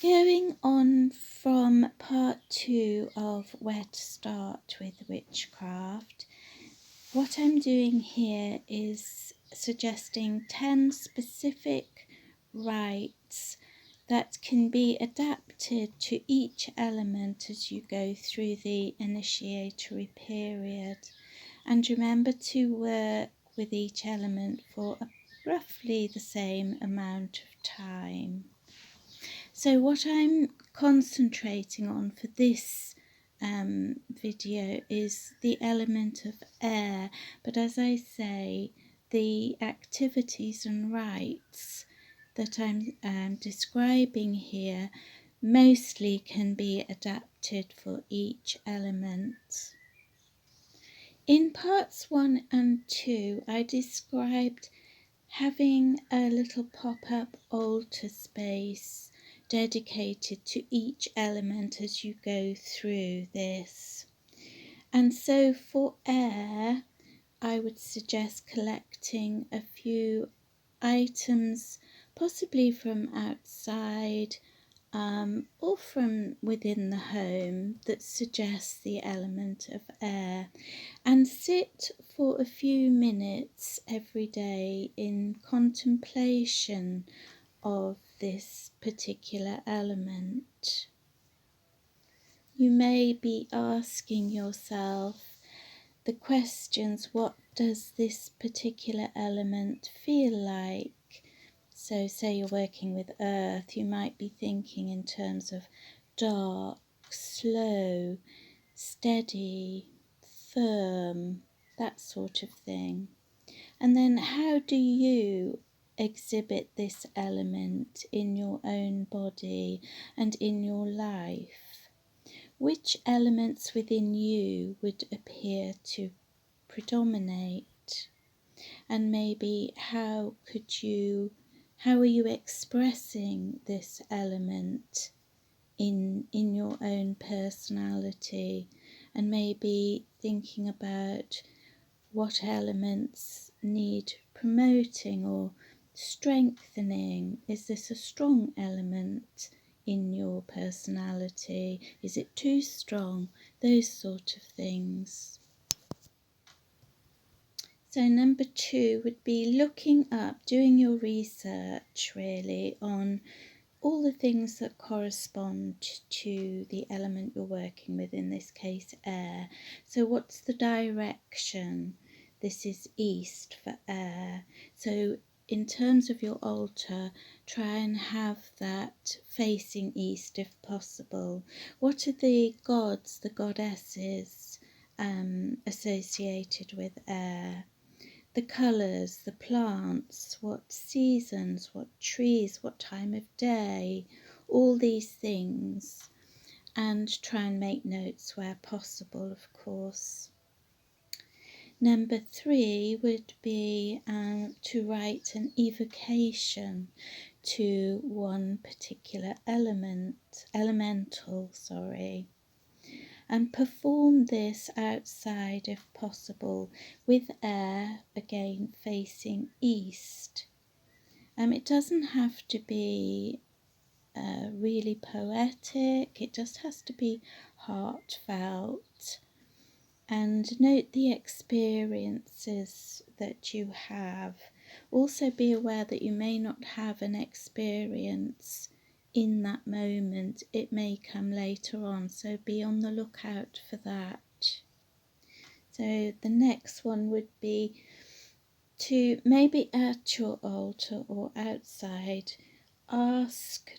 Going on from part 2 of Where to Start with Witchcraft, what I'm doing here is suggesting 10 specific rites that can be adapted to each element as you go through the initiatory period. And remember to work with each element for roughly the same amount of time. So what I'm concentrating on for this video is the element of air, but as I say, the activities and rites that I'm describing here mostly can be adapted for each element. In parts 1 and 2, I described having a little pop-up altar space dedicated to each element as you go through this. And so for air, I would suggest collecting a few items, possibly from outside or from within the home, that suggests the element of air, and sit for a few minutes every day in contemplation of this particular element. You may be asking yourself the questions, what does this particular element feel like? So say you're working with earth, you might be thinking in terms of dark, slow, steady, firm, that sort of thing. And then how do you exhibit this element in your own body and in your life? Which elements within you would appear to predominate? And maybe how are you expressing this element in your own personality? And maybe thinking about what elements need promoting or strengthening. Is this a strong element in your personality? Is it too strong? Those sort of things. So number 2 would be looking up, doing your research really on all the things that correspond to the element you're working with, in this case air. So what's the direction? This is east for air. So in terms of your altar, try and have that facing east if possible. What are the gods, the goddesses associated with air? The colours, the plants, what seasons, what trees, what time of day, all these things, and try and make notes where possible, of course. Number 3 would be to write an evocation to one particular elemental, and perform this outside if possible, with air again facing east. It doesn't have to be really poetic, it just has to be heartfelt. And note the experiences that you have. Also be aware that you may not have an experience in that moment, it may come later on, so be on the lookout for that. So the next one would be to, maybe at your altar or outside,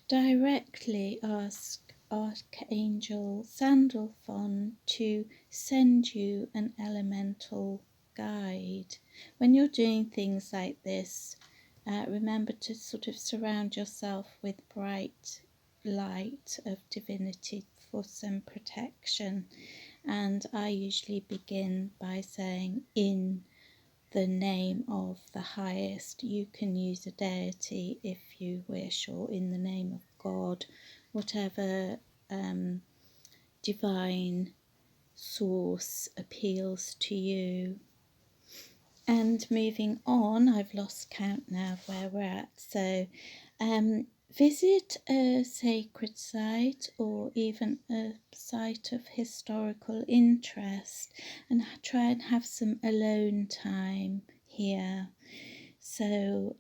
directly ask Archangel Sandalphon to send you an elemental guide. When you're doing things like this, remember to sort of surround yourself with bright light of divinity for some protection. And I usually begin by saying, in the name of the highest. You can use a deity if you wish, or in the name of God, whatever divine source appeals to you. And moving on, I've lost count now of where we're at. So Visit a sacred site or even a site of historical interest and try and have some alone time here. So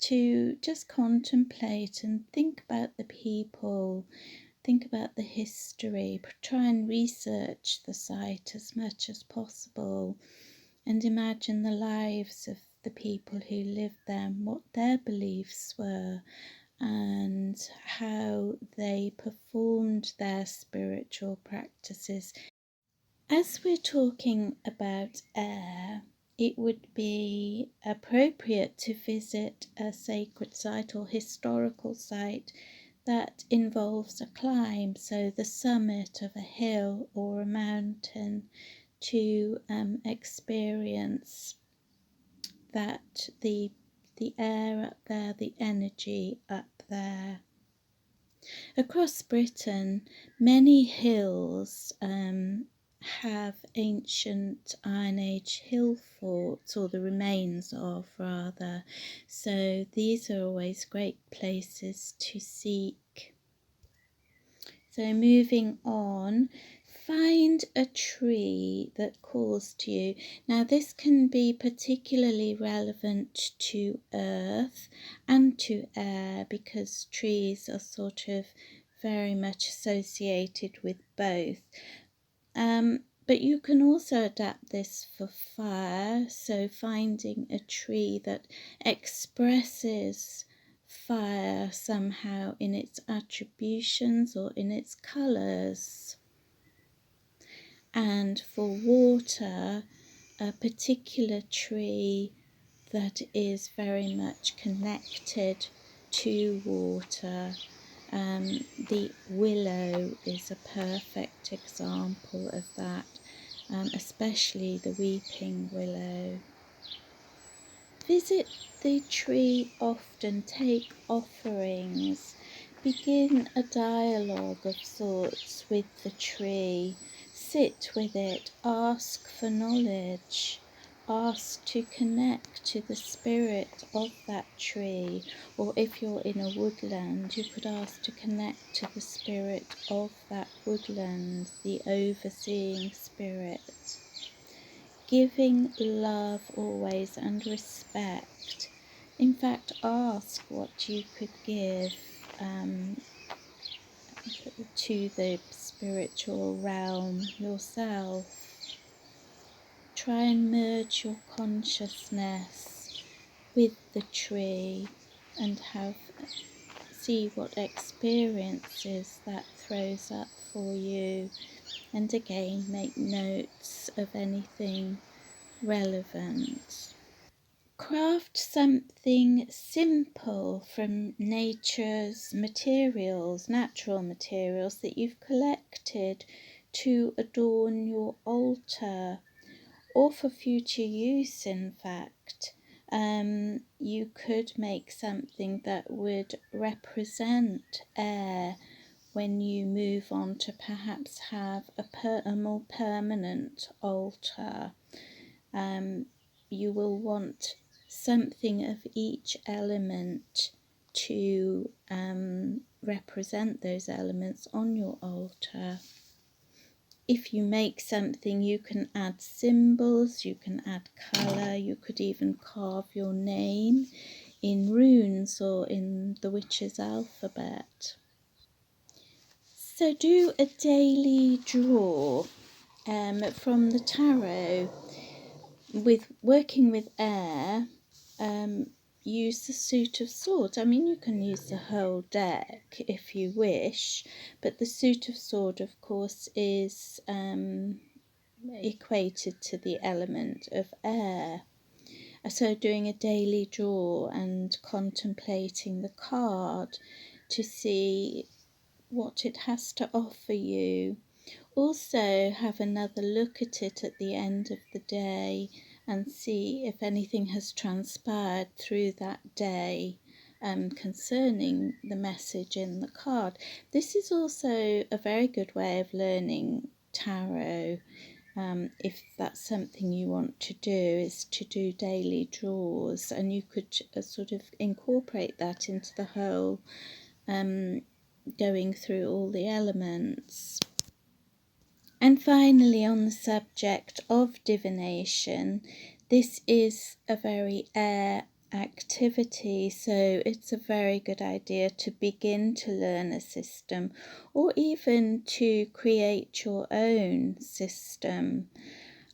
to just contemplate and think about the people, think about the history, try and research the site as much as possible, and imagine the lives of the people who lived there and what their beliefs were and how they performed their spiritual practices. As we're talking about air, it would be appropriate to visit a sacred site or historical site that involves a climb, so the summit of a hill or a mountain, to experience that the air up there, the energy up there. Across Britain, many hills have ancient Iron Age hill forts, or the remains of rather, so these are always great places to seek. So moving on, find a tree that calls to you. Now this can be particularly relevant to earth and to air because trees are sort of very much associated with both. But you can also adapt this for fire, so finding a tree that expresses fire somehow in its attributions or in its colours. And for water, a particular tree that is very much connected to water. The willow is a perfect example of that, especially the weeping willow. Visit the tree often, take offerings, begin a dialogue of sorts with the tree, sit with it, ask for knowledge, ask to connect to the spirit of that tree, or if you're in a woodland, you could ask to connect to the spirit of that woodland, the overseeing spirit. Giving love always and respect. In fact, ask what you could give to the spiritual realm yourself. Try and merge your consciousness with the tree and see what experiences that throws up for you. And again, make notes of anything relevant. Craft something simple from nature's materials, natural materials that you've collected to adorn your altar, or for future use. In fact, you could make something that would represent air when you move on to perhaps have a more permanent altar. You will want something of each element to represent those elements on your altar. If you make something, you can add symbols, you can add colour, you could even carve your name in runes or in the witch's alphabet. So do a daily draw from the tarot. With working with air, use the suit of swords. I mean, you can use the whole deck if you wish, but the suit of sword, of course, is equated to the element of air. So doing a daily draw and contemplating the card to see what it has to offer you. Also have another look at it at the end of the day and see if anything has transpired through that day concerning the message in the card. This is also a very good way of learning tarot. if that's something you want to do, is to do daily draws, and you could sort of incorporate that into the whole going through all the elements. And finally, on the subject of divination, this is a very air activity, so it's a very good idea to begin to learn a system, or even to create your own system.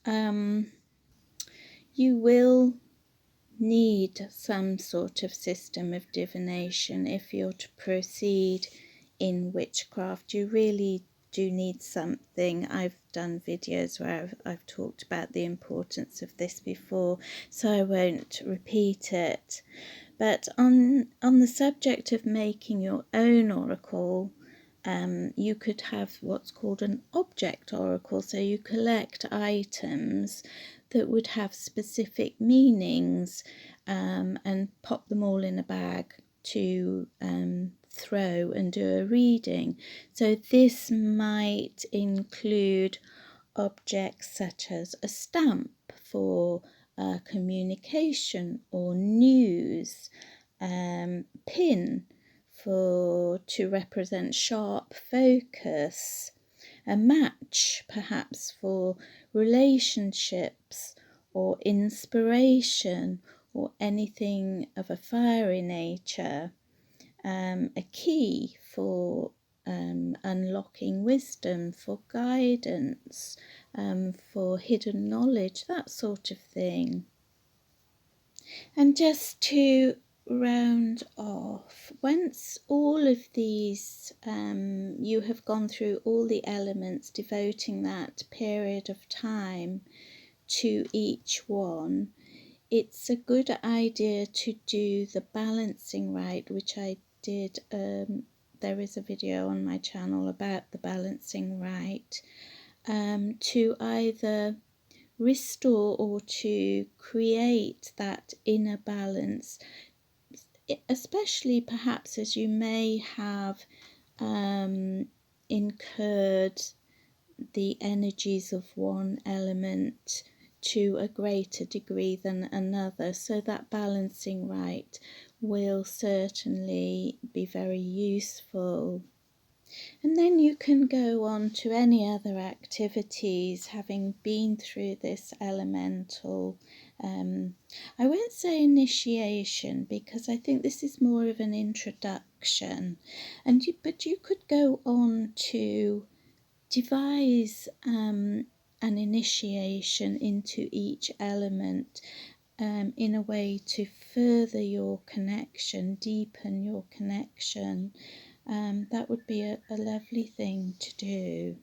You will need some sort of system of divination if you're to proceed in witchcraft. You really do need something. I've done videos where I've talked about the importance of this before, so I won't repeat it. But on the subject of making your own oracle, you could have what's called an object oracle. So you collect items that would have specific meanings and pop them all in a bag to throw and do a reading. So this might include objects such as a stamp for communication or news, pin to represent sharp focus, a match perhaps for relationships or inspiration or anything of a fiery nature, a key for unlocking wisdom, for guidance, for hidden knowledge, that sort of thing. And just to round off, once all of these, you have gone through all the elements, devoting that period of time to each one, it's a good idea to do the balancing rite, which I did. There is a video on my channel about the balancing rite, to either restore or to create that inner balance, especially perhaps as you may have incurred the energies of one element to a greater degree than another. So that balancing rite will certainly be very useful. And then you can go on to any other activities, having been through this elemental, I won't say initiation, because I think this is more of an introduction, but you could go on to devise an initiation into each element, in a way to further your connection, deepen your connection. That would be a lovely thing to do.